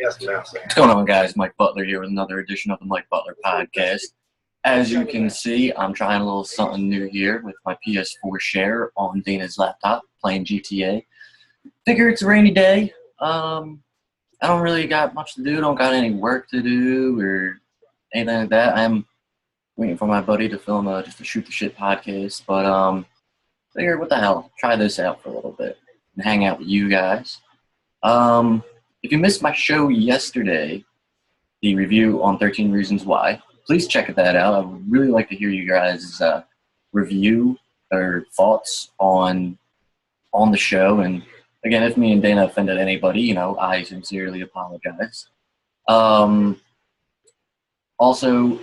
What's going on, guys? Mike Butler here with another edition of the Mike Butler podcast. As you can see, I'm trying a little something new here with my PS4 share on Dana's laptop, playing GTA. Figure it's a rainy day. I don't really got much to do. Don't got any work to do or anything like that. I'm waiting for my buddy to film just a shoot the shit podcast. But figure, what the hell? Try this out for a little bit and hang out with you guys. If you missed my show yesterday, the review on 13 Reasons Why, please check that out. I would really like to hear you guys' review or thoughts on the show. And again, if me and Dana offended anybody, I sincerely apologize. Also,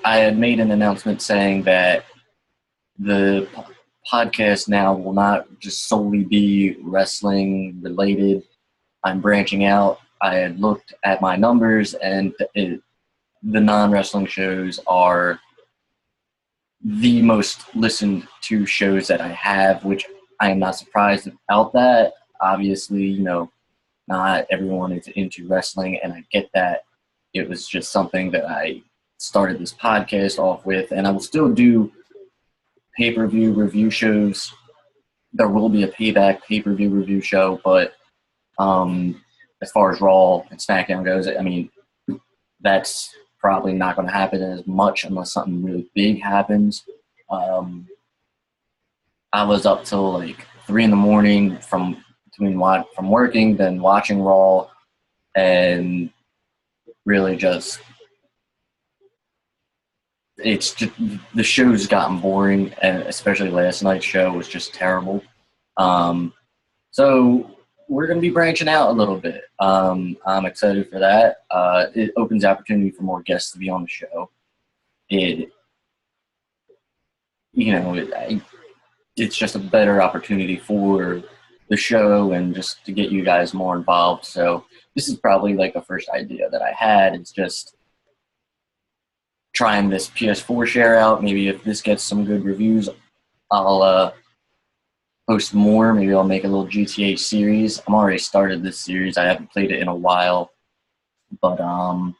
I had made an announcement saying that the podcast now will not just solely be wrestling related. I'm branching out. I had looked at my numbers, and the non-wrestling shows are the most listened to shows that I have, which I am not surprised about that. Obviously, not everyone is into wrestling, and I get that. It was just something that I started this podcast off with, and I will still do pay-per-view review shows. There will be a Payback pay-per-view review show, but as far as Raw and SmackDown goes, I mean, that's probably not going to happen as much unless something really big happens. I was up till like 3 a.m. from working, then watching Raw, and really just the show's gotten boring, and especially last night's show was just terrible. So we're going to be branching out a little bit. I'm excited for that. It opens opportunity for more guests to be on the show. It's just a better opportunity for the show and just to get you guys more involved. So this is probably like the first idea that I had. It's just trying this PS4 share out. Maybe if this gets some good reviews, I'll post more. Maybe I'll make a little GTA series. I'm already started this series. I haven't played it in a while, but I'm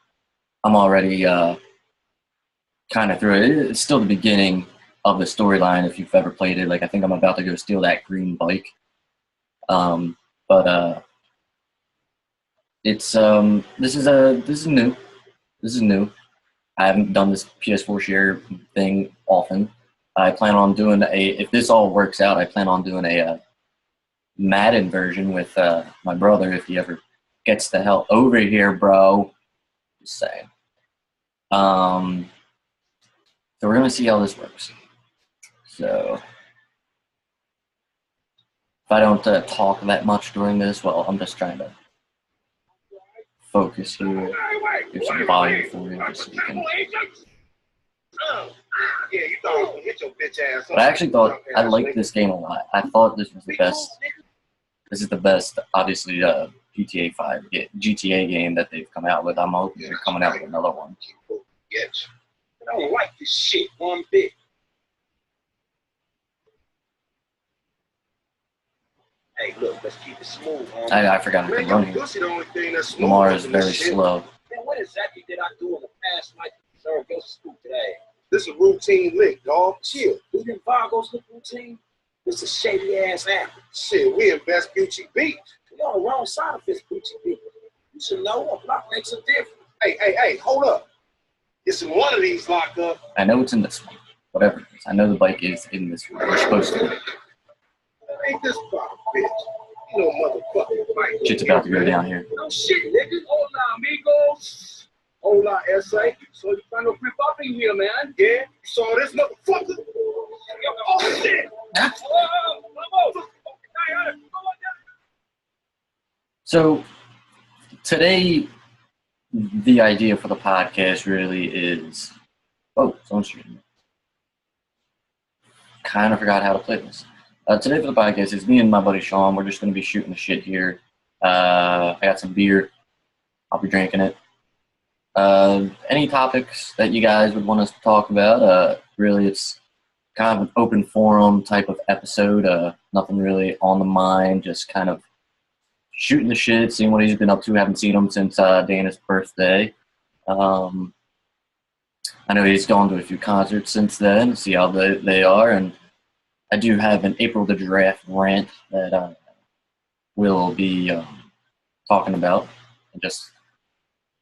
already kind of through it. It's still the beginning of the storyline. If you've ever played it, like I think I'm about to go steal that green bike. But it's this is new. This is new. I haven't done this PS4 share thing often. I plan on doing if this all works out, I plan on doing a Madden version with my brother if he ever gets the hell over here, bro. Just saying. So we're going to see how this works. So if I don't talk that much during this, well, I'm just trying to focus here. Give some volume for you just so you can... But I actually thought I liked this game a lot. I thought this was the best. This is the best, obviously, GTA game that they've come out with. I'm hoping they're coming out with another one. I don't like this shit one bit. Hey, look, let's keep it smooth. I forgot I could run here. Lamar is very slow. Man, what exactly did I do in the past night to deserve your scoop today? This is a routine lick, dog. Chill. We didn't Vargo's look routine. This is shady ass app. Shit, we in Vespucci Beach. You're on the wrong side of Vespucci Beach. You should know a block makes a difference. Hey, hold up. It's in one of these locked up. I know it's in this one. Whatever it is. I know the bike is in this one. We're supposed to. Ain't this fucking bitch. You know, motherfucking bike. Shit's about to go down here. No shit, nigga. Hola, amigos. Hola, S.A. So you trying to grip up in here, man? Yeah. You saw this motherfucker? Oh, shit. Huh? So today, the idea for the podcast really is... Oh, someone's shooting. Kind of forgot how to play this. Today for the podcast is me and my buddy Sean. We're just going to be shooting the shit here. I got some beer. I'll be drinking it. Any topics that you guys would want us to talk about? Really, it's kind of an open forum type of episode. Nothing really on the mind, just kind of shooting the shit, seeing what he's been up to. Haven't seen him since Dana's birthday. I know he's gone to a few concerts since then, see how they are. And I do have an April the Giraffe rant that we'll be talking about. And just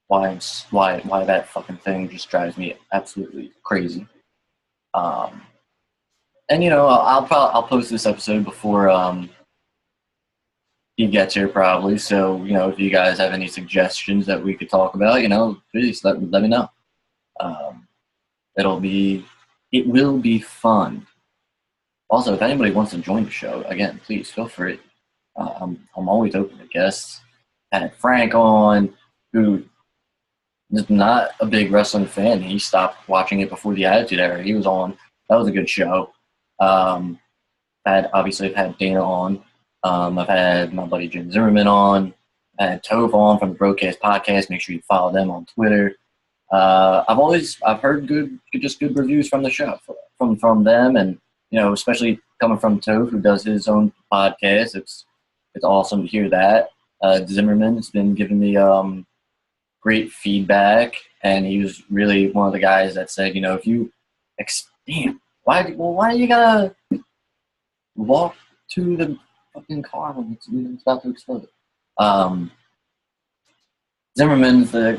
why that fucking thing just drives me absolutely crazy. And I'll post this episode before he gets here probably. So if you guys have any suggestions that we could talk about, please let me know. It will be fun. Also, if anybody wants to join the show, again, please feel free. I'm always open to guests. I had Frank on, who is not a big wrestling fan. He stopped watching it before the Attitude Era. He was on. That was a good show. I've had Dana on. I've had my buddy Jim Zimmerman on. I had Tove on from the Broadcast Podcast. Make sure you follow them on Twitter. I've heard good reviews from the show from them, and especially coming from Tove, who does his own podcast. It's awesome to hear that. Zimmerman has been giving me great feedback, and he was really one of the guys that said, if you why do you gotta walk to the fucking car when it's about to explode? Zimmerman's a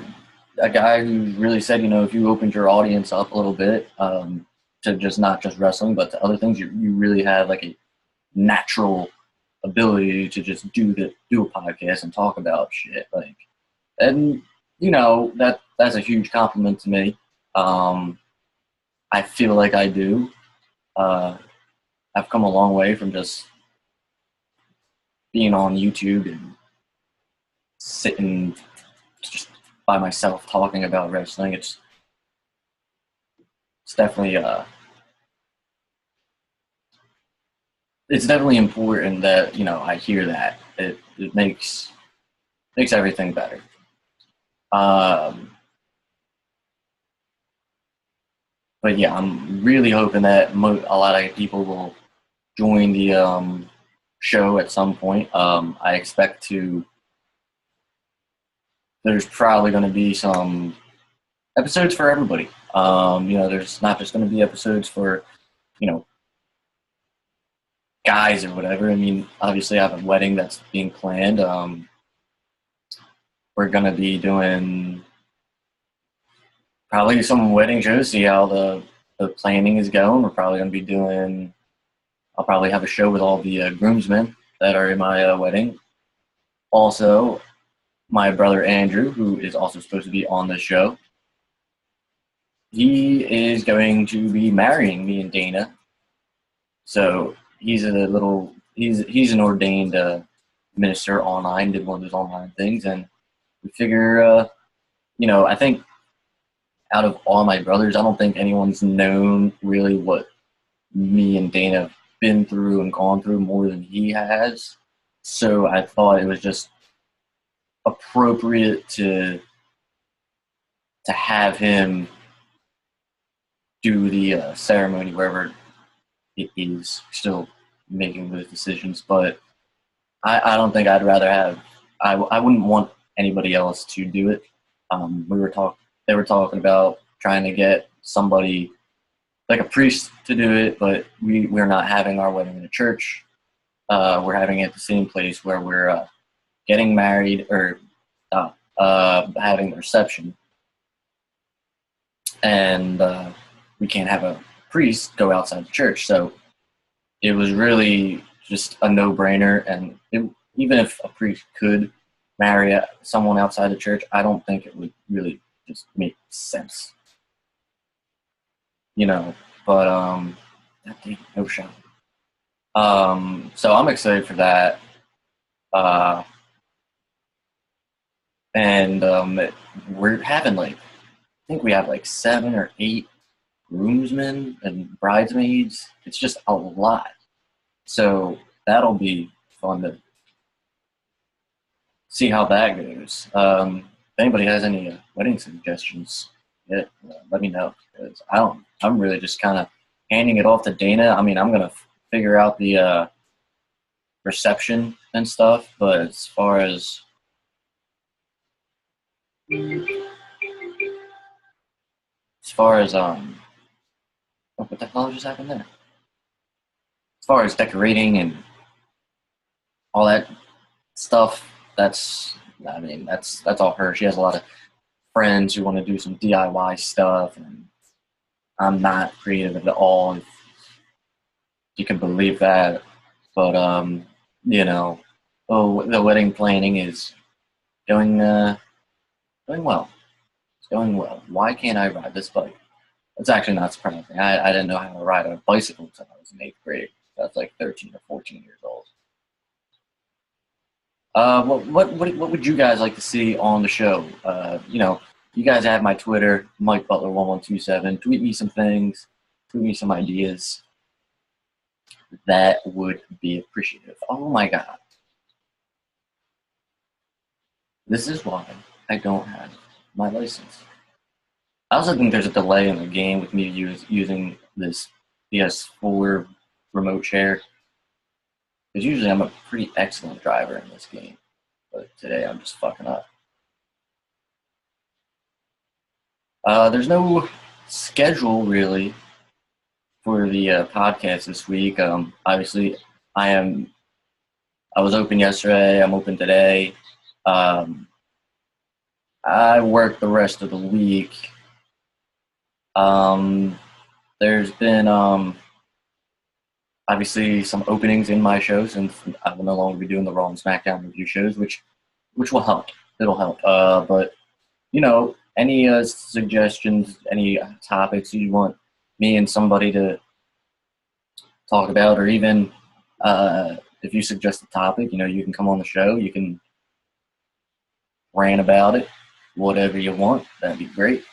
guy who really said, if you opened your audience up a little bit to just not just wrestling, but to other things, you really have like a natural ability to just do a podcast and talk about shit. And that's a huge compliment to me. I feel like I do. I've come a long way from just being on YouTube and sitting just by myself talking about wrestling. It's definitely important that I hear that. It makes everything better. But yeah, I'm really hoping that a lot of people will join the show at some point. I expect to. There's probably going to be some episodes for everybody. There's not just going to be episodes for, guys or whatever. I mean, obviously I have a wedding that's being planned. We're going to be doing probably some wedding shows, see how the planning is going. We're probably going to be I'll probably have a show with all the groomsmen that are in my wedding. Also, my brother Andrew, who is also supposed to be on the show, he is going to be marrying me and Dana. So he's an ordained minister online, did one of those online things, and we figure, I think out of all my brothers, I don't think anyone's known really what me and Dana have been through and gone through more than he has. So I thought it was just appropriate to have him do the ceremony wherever it is, still making those decisions. But I don't think I'd rather have. I wouldn't want anybody else to do it. They were talking about trying to get somebody like a priest to do it, but we're not having our wedding in a church. We're having it at the same place where we're getting married or having the reception. And we can't have a priest go outside the church. So it was really just a no-brainer. And even if a priest could marry someone outside the church, I don't think it would really just make sense. But no shot. So I'm excited for that. And we're having I think we have 7 or 8 groomsmen and bridesmaids. It's just a lot. So that'll be fun to see how that goes. If anybody has any wedding suggestions, let me know. Because I'm really just kind of handing it off to Dana. I mean, I'm going to figure out the reception and stuff, but as far as what the hell just happened there? As far as decorating and all that stuff, that's all her. She has a lot of friends who want to do some DIY stuff, and I'm not creative at all, if you can believe that. But the wedding planning is going well. It's going well. Why can't I ride this bike? It's actually not surprising. I didn't know how to ride a bicycle until I was in 8th grade. That's like 13 or 14 years old. What would you guys like to see on the show? You guys have my Twitter, Mike Butler 1127. Tweet me some things. Tweet me some ideas. That would be appreciative. Oh my God. This is why I don't have my license. I also think there's a delay in the game with me using this PS4 remote share. Because usually I'm a pretty excellent driver in this game. But today I'm just fucking up. There's no schedule really for the podcast this week. Obviously, I was open yesterday. I'm open today. I work the rest of the week. There's been obviously some openings in my shows, and I will no longer be doing the Raw and SmackDown review shows, which will help. It'll help. But any suggestions, any topics you want me and somebody to talk about, or even if you suggest a topic, you can come on the show. You can rant about it, whatever you want. That'd be great.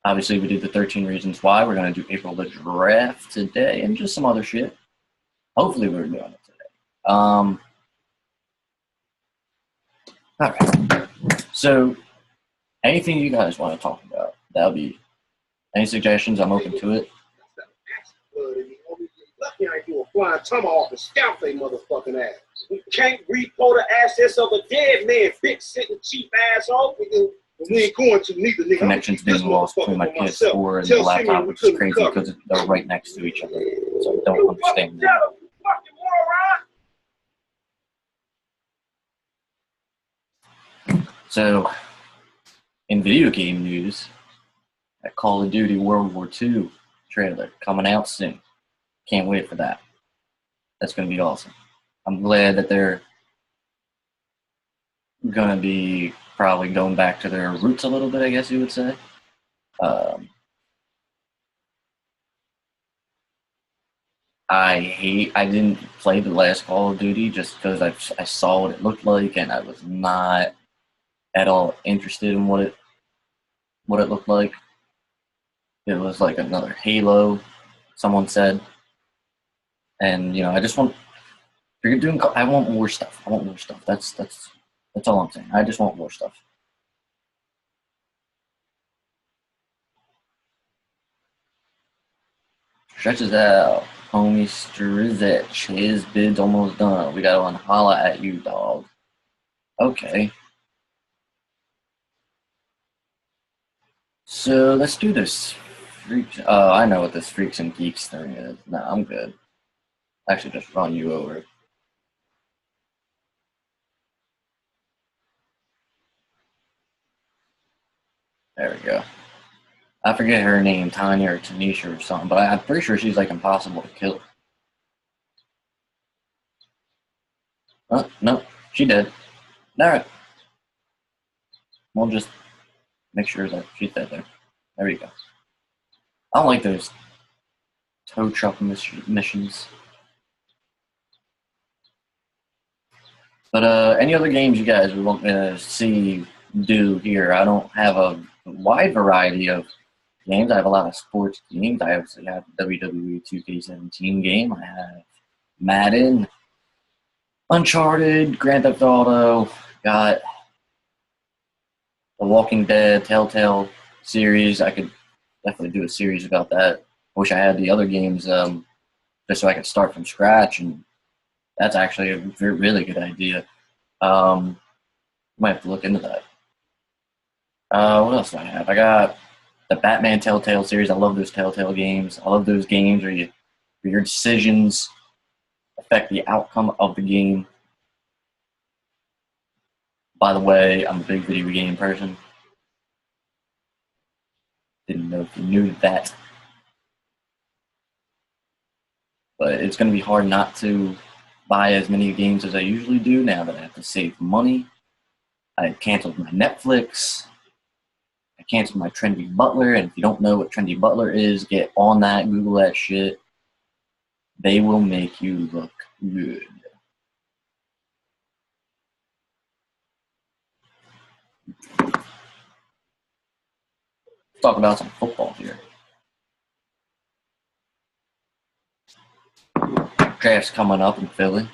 Obviously, we did the 13 Reasons Why. We're going to do April the Draft today and just some other shit. Hopefully, we're doing it today. All right. So, anything you guys want to talk about, that'll be any suggestions. I'm open to it. Lucky I ain't do a flying tomahawk and scalp they motherfucking ass. We can't repo the assets of a dead man, big sitting cheap asshole. We ain't going to neither, nigga. Connections being lost between my PS4 and the laptop, which is crazy because they're right next to each other. So I don't understand that. So, in video game news, that Call of Duty World War II trailer coming out soon. Can't wait for that. That's going to be awesome. I'm glad that they're going to be probably going back to their roots a little bit, I guess you would say. I didn't play the last Call of Duty just because I saw what it looked like, and I was not at all interested in what it looked like. It was like another Halo, someone said. And I just want, I want more stuff. I want more stuff. That's all I'm saying. I just want more stuff. Stretches out. Homie Strizich. His bid's almost done. We got one holla at you, dog. Okay. So let's do this. I know what this Freaks and Geeks thing is. Nah, I'm good. Actually, just run you over. There we go. I forget her name, Tanya or Tanisha or something, but I'm pretty sure she's like impossible to kill. Oh, no, she did. Alright. We'll just make sure that she's dead there. There we go. I don't like those tow truck missions. But any other games you guys would want me to see do here? I don't have a wide variety of games. I have a lot of sports games. I obviously have WWE 2K17 game. I have Madden, Uncharted, Grand Theft Auto, got The Walking Dead, Telltale series. I could definitely do a series about that. I wish I had the other games just so I can start from scratch. And that's actually a really good idea. Might have to look into that. What else do I have? I got the Batman Telltale series. I love those Telltale games. I love those games where your decisions affect the outcome of the game. By the way, I'm a big video game person. Didn't know if you knew that. But it's going to be hard not to buy as many games as I usually do now that I have to save money. I canceled my Netflix. I canceled my Trendy Butler. And if you don't know what Trendy Butler is, get on that. Google that shit. They will make you look good. Let's talk about some football here. Draft's coming up in Philly.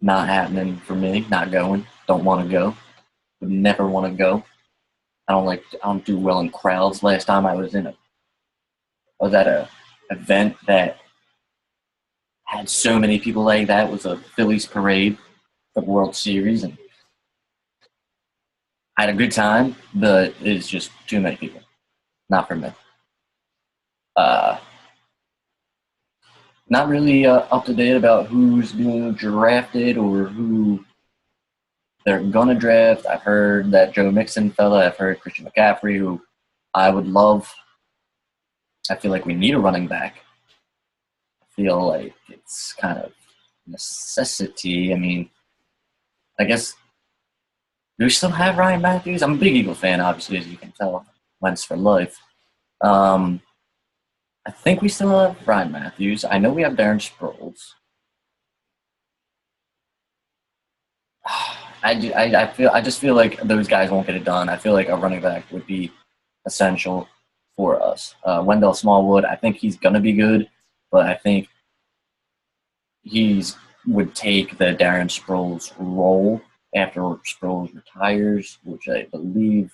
Not happening for me. Not going. Don't want to go. Would never want to go. I don't do well in crowds. Last time I was at a event that had so many people like that. It was a Phillies parade for the World Series, and I had a good time, but it's just too many people. Not for me. Not really up to date about who's being drafted or who they're gonna draft. I've heard that Joe Mixon fella. I've heard Christian McCaffrey, who I would love. I feel like we need a running back. I feel like it's kind of necessity. I mean, I guess, do we still have Ryan Matthews? I'm a big Eagle fan, obviously, as you can tell. Wentz for life. I think we still have Ryan Matthews. I know we have Darren Sproles. I just feel like those guys won't get it done. I feel like a running back would be essential for us. Wendell Smallwood, I think he's gonna be good, but I think would take the Darren Sproles role after Sproles retires, which I believe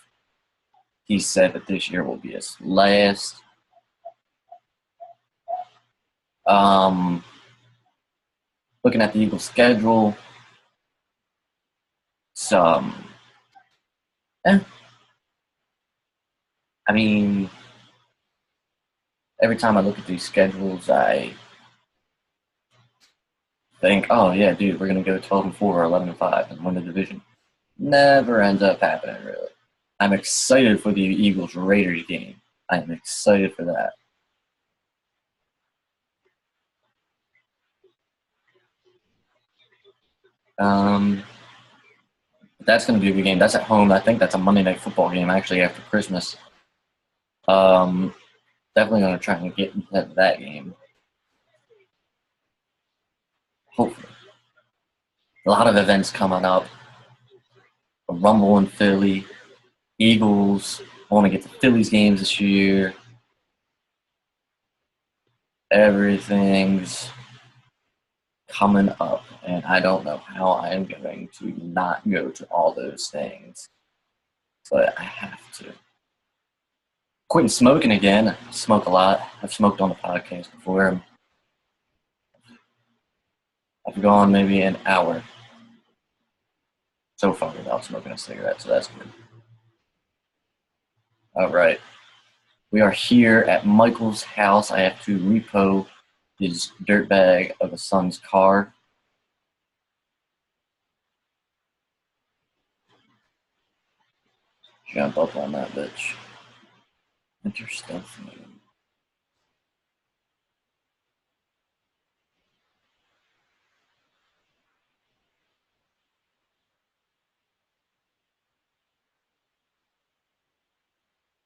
he said that this year will be his last. Looking at the Eagles' schedule, I mean, every time I look at these schedules, I think, oh yeah, dude, we're gonna go 12-4 or 11-5 and win the division. Never ends up happening, really. I'm excited for the Eagles-Raiders game. I am excited for that. That's going to be a good game. That's at home. I think that's a Monday Night Football game, actually, after Christmas. Definitely going to try and get into that game. Hopefully. A lot of events coming up. A Rumble in Philly. Eagles. I want to get to Phillies games this year. Everything's coming up, and I don't know how I am going to not go to all those things. But I have to. Quitting smoking again. I smoke a lot. I've smoked on the podcast before. I've gone maybe an hour so far without smoking a cigarette, so that's good. All right. We are here at Michael's house. I have to repo his dirtbag of a son's car. Jump up on that bitch. Enter stealth mode.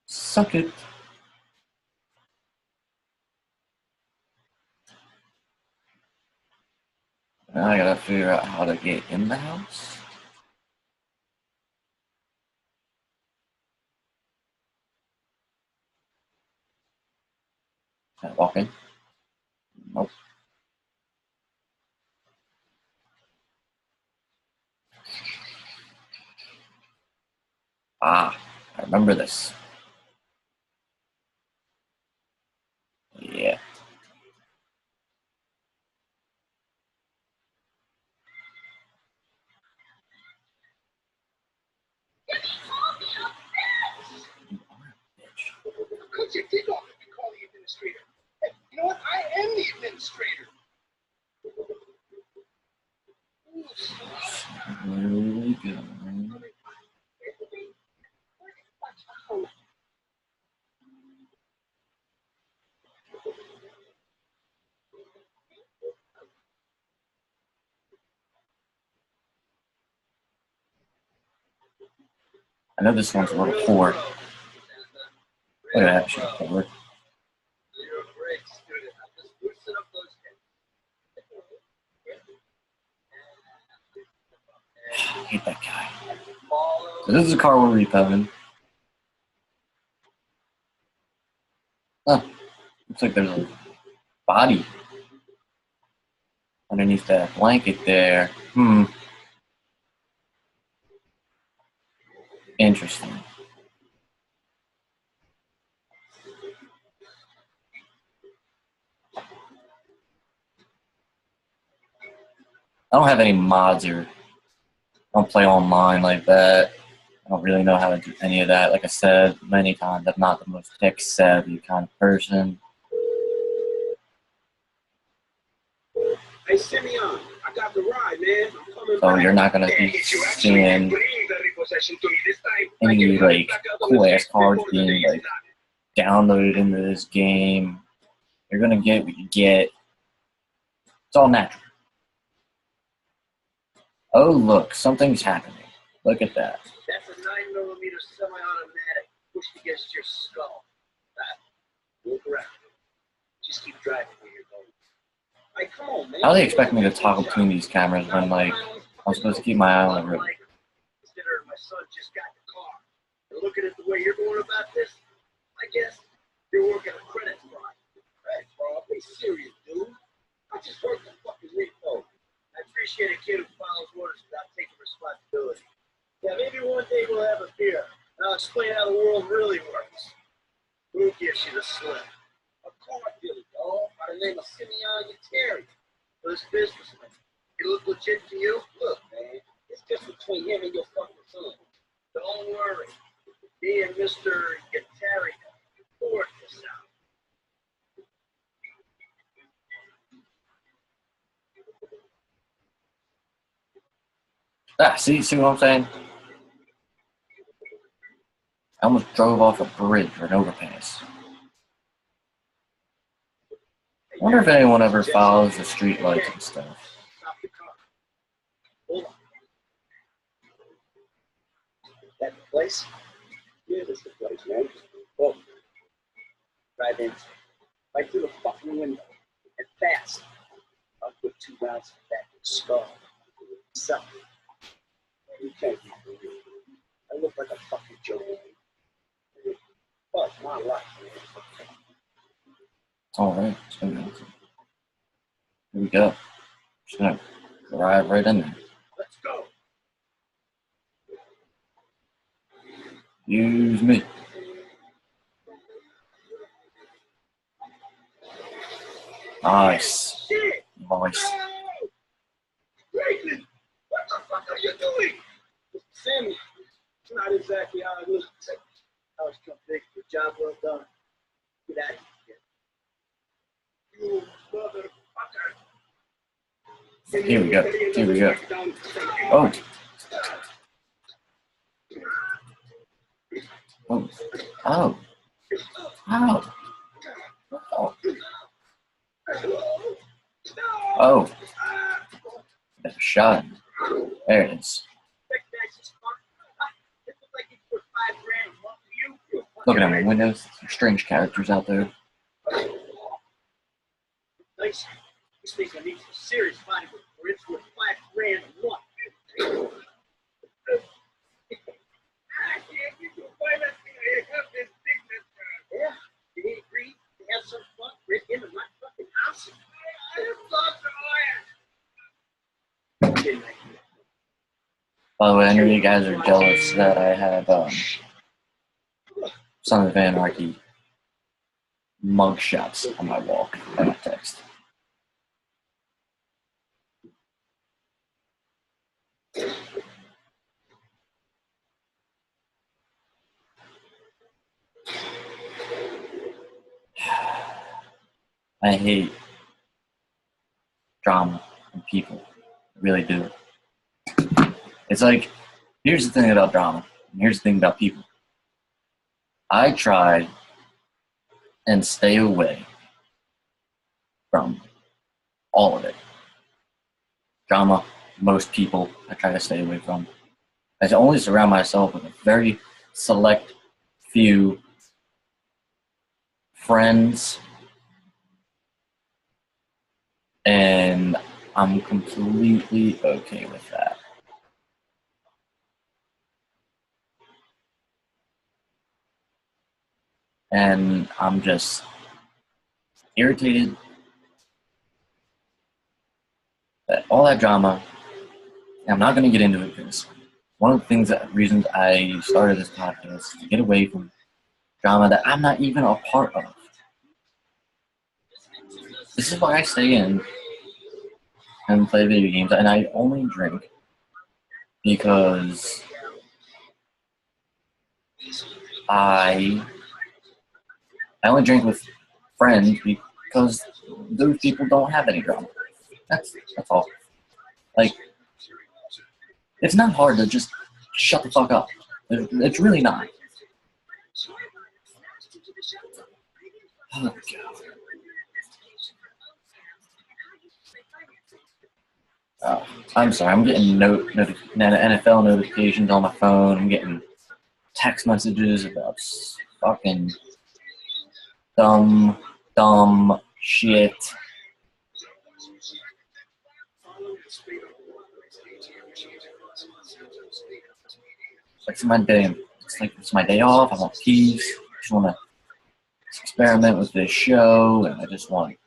Suck it. Now I gotta figure out how to get in the house. Can I walk in? Nope. Ah, I remember this. Yeah. Here we go. I know this one's a little poor. Look at that shit poor. I hate that guy. So this is a car we're repoing. Oh, looks like there's a body underneath that blanket there. Interesting. I don't have any mods or I don't play online like that. I don't really know how to do any of that. Like I said many times, I'm not the most tech-savvy kind of person. Hey, Simeon, I got the ride, man. I'm coming So back. you're not going to be seeing any, like, cool-ass cards being, like, downloaded into this game. You're going to get what you get. It's all natural. Oh, look, something's happening. Look at that. That's a 9mm semi-automatic pushed against your skull. Look around. Just keep driving where you're going. Like, come on, man. How do they expect me to toggle between these cameras when, like, I'm supposed to keep my eye on the road? Consider my son just got the car. And looking at the way you're going about this, I guess you're working a credit fraud. Right, bro? Be serious, dude. I just worked the fucking repo. I appreciate a kid who follows orders without taking responsibility. Yeah, maybe one day we'll have a beer, and I'll explain how the world really works. Who gives you the slip? A car dealer, dog, by the name of Simeon Terry. This businessman. He look legit to you? Look, man, it's just between him and your fucking son. Don't worry. Me and Mr. Terry will work this out. Ah, see what I'm saying? I almost drove off a bridge or an overpass. I wonder if anyone ever follows the street lights and stuff. Stop the car. Hold on. That the place? Yeah, this is the place, man. Well, drive in. Right through the fucking window. And fast. I'll put 2 rounds of that skull. So, you can't be for real. I look like a fucking joke. Well, it's my life, man. Alright, here we go. Just gonna drive right in there. Let's go. Excuse me. Nice. Shit! Nice. No! Grayson, what the fuck are you doing? Mr. Sammy, it's not exactly how I look. I was convicted. Job well done. Get out of here. You motherfucker. Here we go. Here we go. Oh. Oh. Oh. Oh. Oh. Oh. That's a shot. There it is. Looking at my windows, there's strange characters out there. Nice. This thing's gonna need some serious body work, or it's worth $5,000 a month. Yeah, you need to agree to have some fun right into my fucking house. By the way, I know you guys are jealous that I have Son of Anarchy mugshots on my wall. I got text. I hate drama and people. I really do. It's like, here's the thing about drama, and here's the thing about people. I try and stay away from all of it. Drama, most people, I try to stay away from. I only surround myself with a very select few friends, and I'm completely okay with that. And I'm just irritated that all that drama, and I'm not going to get into it because one of the reasons I started this podcast is to get away from drama that I'm not even a part of. This is why I stay in and play video games, and I only drink because I only drink with friends because those people don't have any drama. That's all. Like, it's not hard to just shut the fuck up. It's really not. Oh, God. Oh, I'm sorry. I'm getting NFL notifications on my phone. I'm getting text messages about fucking dumb shit. It's my day. It's my day off. I want peace. I just want to experiment with this show, and I just want to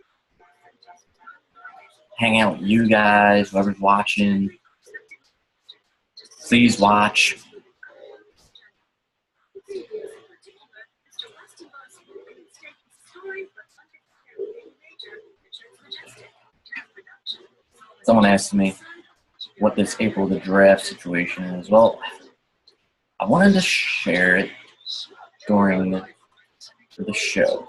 hang out with you guys, whoever's watching. Please watch. Someone asked me what this April the draft situation is. Well, I wanted to share it during the show.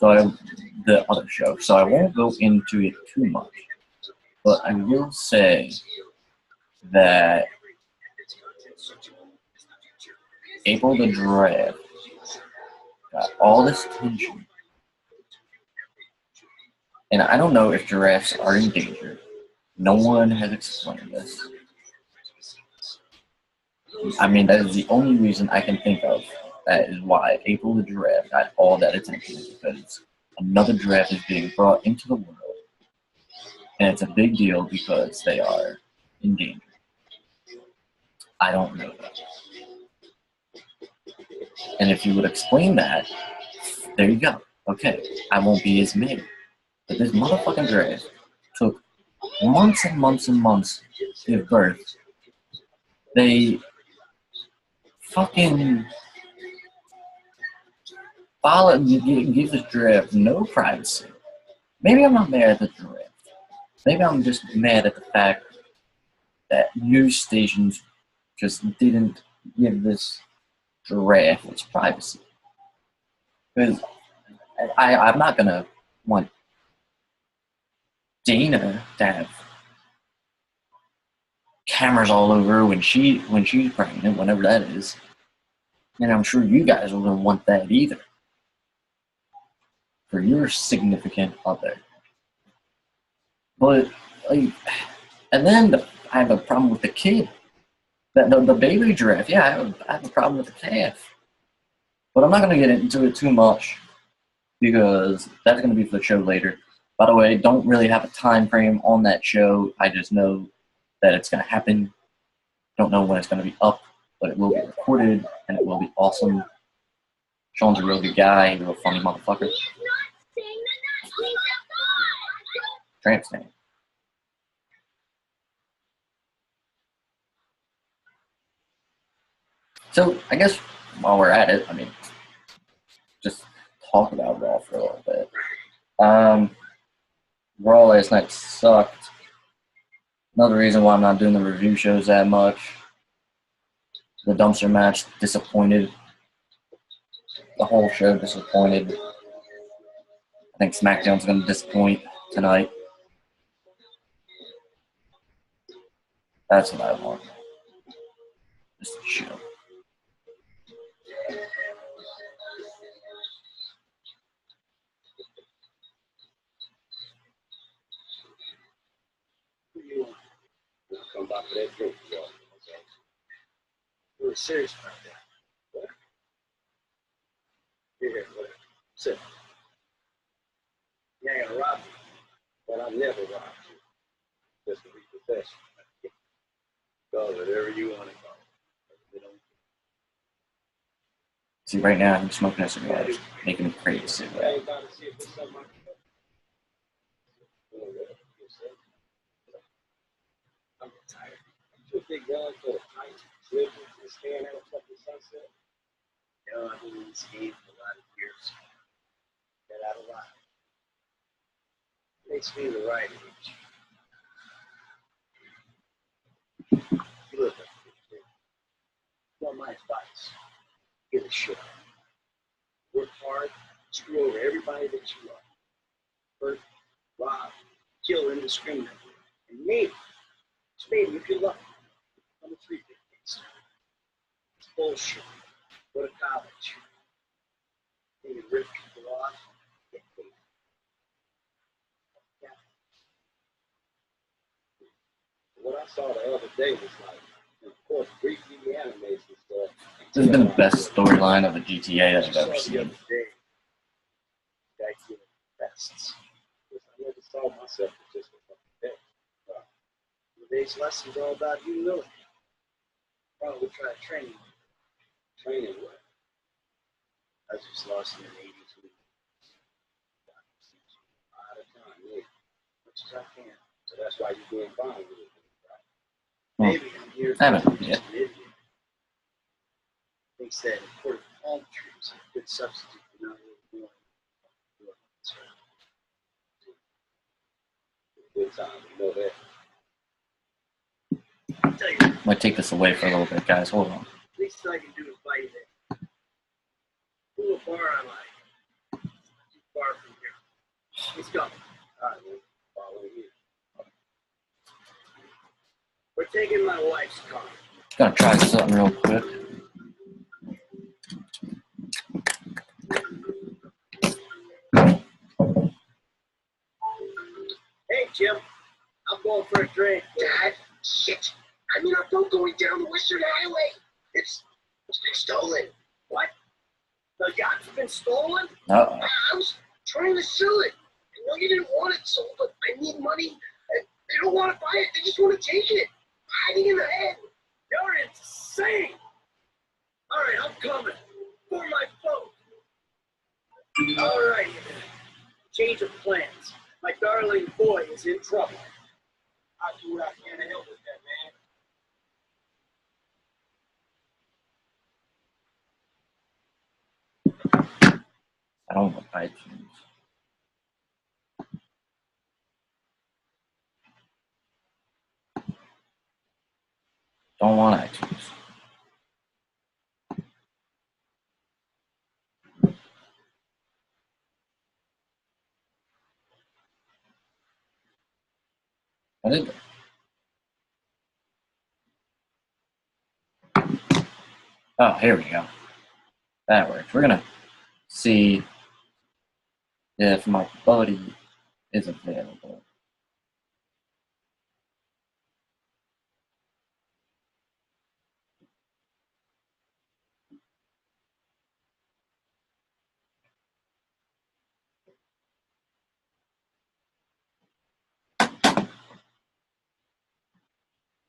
The other show. So I won't go into it too much. But I will say that April the draft got all this attention. And I don't know if giraffes are in danger. No one has explained this. I mean, that is the only reason I can think of. That is why April the giraffe got all that attention, because another giraffe is being brought into the world. And it's a big deal because they are in danger. I don't know that. And if you would explain that, there you go. Okay, I won't be as mad. But this motherfucking giraffe took months and months and months to give birth. They fucking give this giraffe no privacy. Maybe I'm not mad at the giraffe. Maybe I'm just mad at the fact that news stations just didn't give this giraffe its privacy. Because I'm not gonna want Dana to have cameras all over when she's pregnant, whenever that is. And I'm sure you guys wouldn't want that either for your significant other. But like, and then I have a problem with the kid. The baby giraffe, yeah, I have a problem with the calf. But I'm not going to get into it too much because that's going to be for the show later. By the way, don't really have a time frame on that show. I just know that it's going to happen. Don't know when it's going to be up, but it will be recorded and it will be awesome. Sean's a real good guy, a real funny motherfucker. Tramp stamp. So I guess while we're at it, I mean, just talk about Raw for a little bit. Raw last night sucked. Another reason why I'm not doing the review shows that much. The dumpster match disappointed. The whole show disappointed. I think SmackDown's going to disappoint tonight. That's what I want. Just chill. Come back for that drink, y'all. Okay. We're serious about that. What? Here, whatever. Sit. You ain't gonna rob me, but I never robbed you. Just to repossess you. Call it whatever you want to call it. See, right now I'm smoking a cigar, making me crave a cigarette. I'm tired. You big guy for the pints, dripping, and staring at a fucking sunset. You know, I've been in this game for a lot of years. Get out of line. Makes me the right age. You look at me. You want my advice? Give a shit. Work hard, screw over everybody that you love. Hurt, rob, kill indiscriminately. And maybe, just maybe if you're lucky, I'm a free gangster. It's bullshit. Go to college. Then you rip people off, get paid. Yeah. What I saw the other day was like, of course, briefly the animes and stuff. This has been the best storyline of a GTA that I've ever seen. Bests. I never saw myself as just a fucking day. Today's lesson is all about humility. Probably try training. Training what? I just lost in an 82. A lot of time, yeah. Much as I can. So that's why you're doing fine with it, right? Maybe I'm here to haven't yet. Thinks that important palm trees are a good substitute for not really doing good time, you know that. Might take this away for a little bit, guys. Hold on. Least I can do is buy you that. Do a bar I like. Too far from here. Let's go. All right, man. Follow you. We're taking my wife's car. Gonna try something real quick. Hey, Jim. I'm going for a drink. Dad, shit. I mean, I'm not going down the Western Highway. It's been stolen. What? The yacht's been stolen? Uh-oh. I was trying to sell it. I know you didn't want it sold, but I need money. And they don't want to buy it. They just want to take it. Hiding in the head. You're insane. All right, I'm coming. For my phone. All right. Change of plans. My darling boy is in trouble. I'll do what I can to help with that, man. I don't want iTunes. Don't want iTunes. I did. Oh, here we go. That works. We're gonna see if my buddy is available.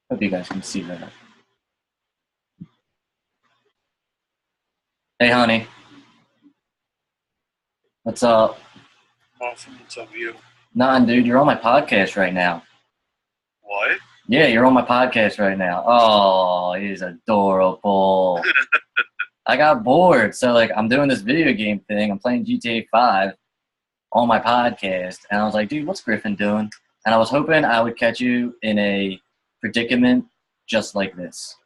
Hope you guys can see that. Hey, honey. What's up? Awesome. What's up, you? Nah, dude, you're on my podcast right now. What? Yeah, you're on my podcast right now. Oh, he's adorable. I got bored, so like I'm doing this video game thing. I'm playing GTA 5 on my podcast, and I was like, dude, what's Griffin doing? And I was hoping I would catch you in a predicament just like this.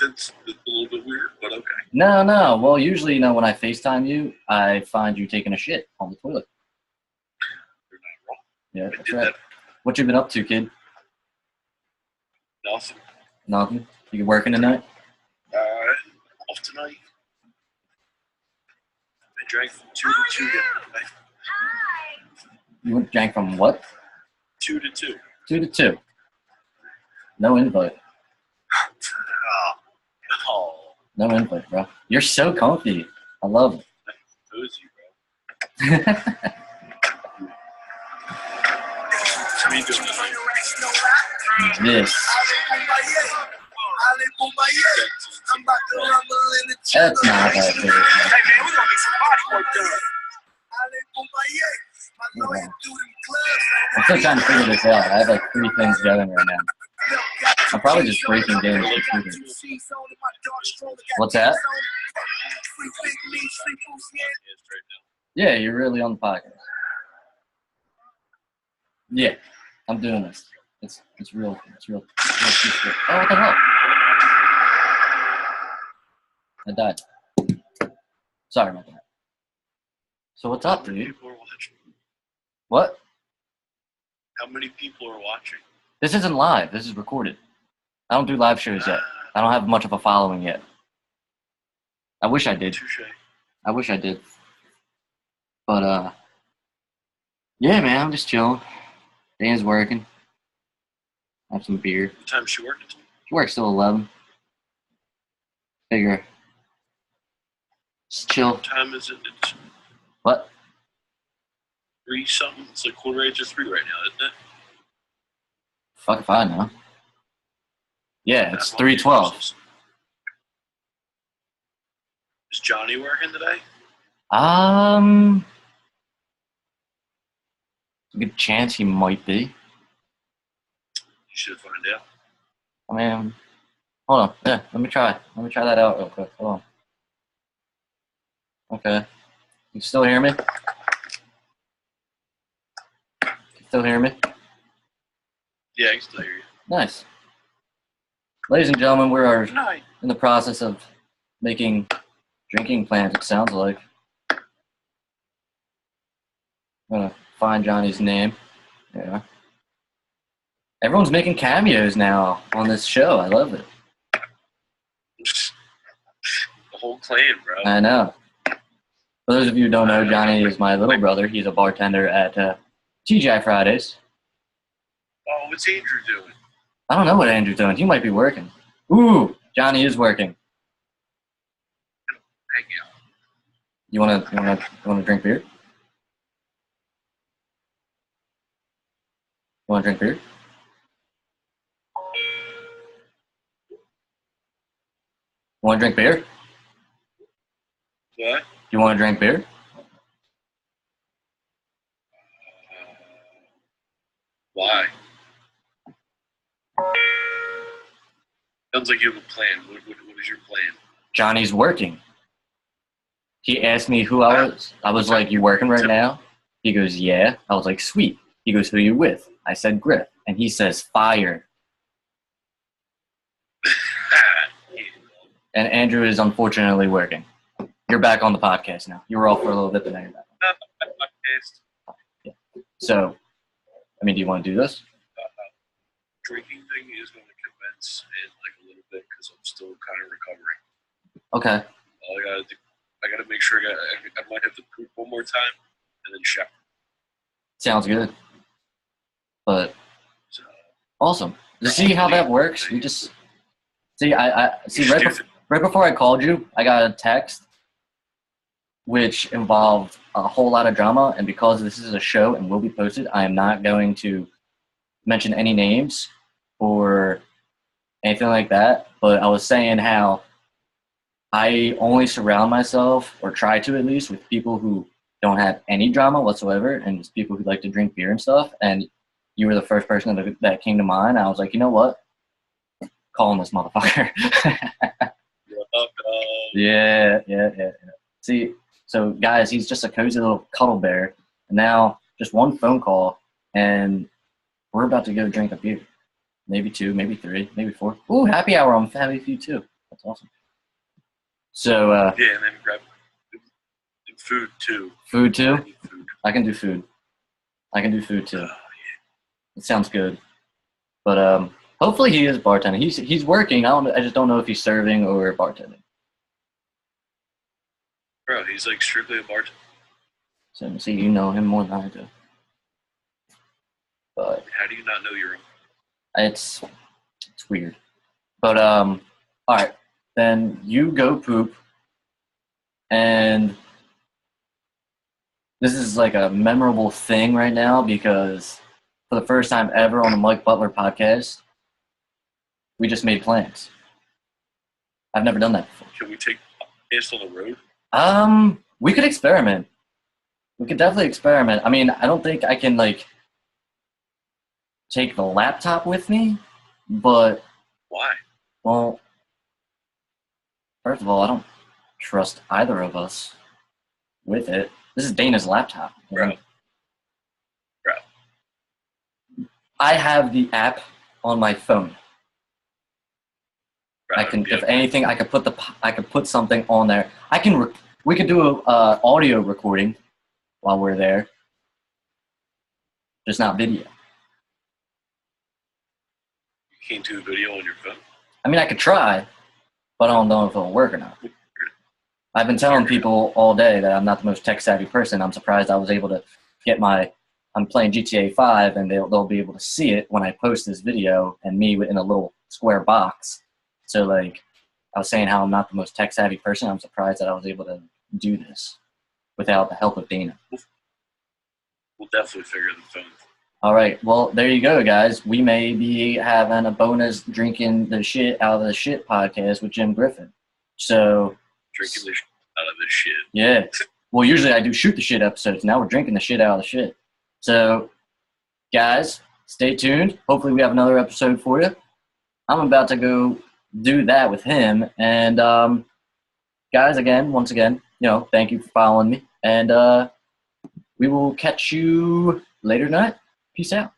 That's a little bit weird, but okay. No. Well, usually, when I FaceTime you, I find you taking a shit on the toilet. You're not wrong. Yeah, I that's did right. that. What you been up to, kid? Nothing. Nothing? You working tonight? Off tonight. I drank from 2 to 2 yesterday. You drank from what? 2 to 2. 2 to 2. No invite. Oh, No invite, bro. You're so comfy. I love it. cozy, bro. How you doing tonight? This. That's not that good. Hey man, we gonna need some body work done. Yeah. I'm still trying to figure this out. I have like 3 things going right now. I'm probably just breaking games computer. What's that? Yeah, you're really on the podcast. Yeah, I'm doing this. It's real. It's real. Oh, what the hell? I died. Sorry about that. So what's up, How many dude? people are watching? What? How many people are watching? This isn't live. This is recorded. I don't do live shows yet. I don't have much of a following yet. I wish I did. Touche. I wish I did. But, yeah, man, I'm just chilling. Dan's working. Have some beer. What time is she working? She works till 11. Figure. Just chill. What time is it? It's What? 3 something. It's like 3:15 right now, isn't it? Fuck if I know. Yeah, it's 3:12. Is Johnny working today? Good chance he might be. You should find out. I mean, hold on. Yeah, let me try that out real quick. Hold on. Okay. You still hear me? You still hear me? Yeah, I can still hear you. Nice. Ladies and gentlemen, we are Night. in the process of making drinking plans, it sounds like. I'm gonna find Johnny's name. Yeah. Everyone's making cameos now on this show. I love it. The whole clan, bro. I know. For those of you who don't know, Johnny is my little brother. He's a bartender at TGI Fridays. Oh, what's Andrew doing? I don't know what Andrew's doing. He might be working. Ooh, Johnny is working. Hang out. You wanna drink beer? You wanna drink beer? You wanna drink beer? What? You wanna drink beer? Why? Sounds like you have a plan. What is your plan? Johnny's working. He asked me who I was. I was like, "You working right now?" He goes, "Yeah." I was like, "Sweet." He goes, "Who you with?" I said, "Griff." And he says, "Fire." And Andrew is unfortunately working. You're back on the podcast now. You were off for a little bit, but now you're back. Yeah. So, I mean, do you want to do this? Drinking thing is going to commence in like a little bit because I'm still kind of recovering. Okay. All I gotta make sure I might have to poop one more time and then shower. Sounds good. But So, awesome. To see how that works, we just see. I see right before I called you, I got a text which involved a whole lot of drama, and because this is a show and will be posted, I am not going to mention any names or anything like that. But I was saying how I only surround myself, or try to at least, with people who don't have any drama whatsoever, and just people who like to drink beer and stuff. And you were the first person that came to mind. I was like, you know what? Calling this motherfucker. Yeah. See, so guys, he's just a cozy little cuddle bear. And now just one phone call, and we're about to go drink a beer. Maybe 2, maybe 3, maybe 4. Ooh, happy hour. I'm happy with you too. That's awesome. So yeah, and then grab food too. Food too? I need food. I can do food. I can do food too. Yeah. It sounds good. But Hopefully he is bartending. He's working. I just don't know if he's serving or bartending. Bro, he's like strictly a bartender. So see, you know him more than I do. But How do you not know your own? it's weird. But all right, then you go poop, and this is like a memorable thing right now because for the first time ever on the Mike Butler podcast, we just made plans. I've never done that before. Can we take us on the road? We could experiment. We could definitely experiment. I mean, I don't think I can like take the laptop with me, but Why? well, first of all, I don't trust either of us with it. This is Dana's laptop. Bro. I have the app on my phone. Bro, I can, if anything, I could put something on there. We could do a audio recording while we're there, just not video. You can't do a video on your phone? I mean, I could try, but I don't know if it'll work or not. I've been telling people all day that I'm not the most tech-savvy person. I'm surprised I was able to get I'm playing GTA 5, and they'll be able to see it when I post this video, and me in a little square box. So, like, I was saying how I'm not the most tech-savvy person. I'm surprised that I was able to do this without the help of Dana. We'll definitely figure the phone. All right. Well, there you go, guys. We may be having a bonus drinking the shit out of the shit podcast with Jim Griffin. So Drinking the shit out of this shit. yeah. Well, usually I do shoot the shit episodes. Now we're drinking the shit out of the shit. So, guys, stay tuned. Hopefully we have another episode for you. I'm about to go do that with him. And, guys, once again, thank you for following me. And we will catch you later tonight. Peace out.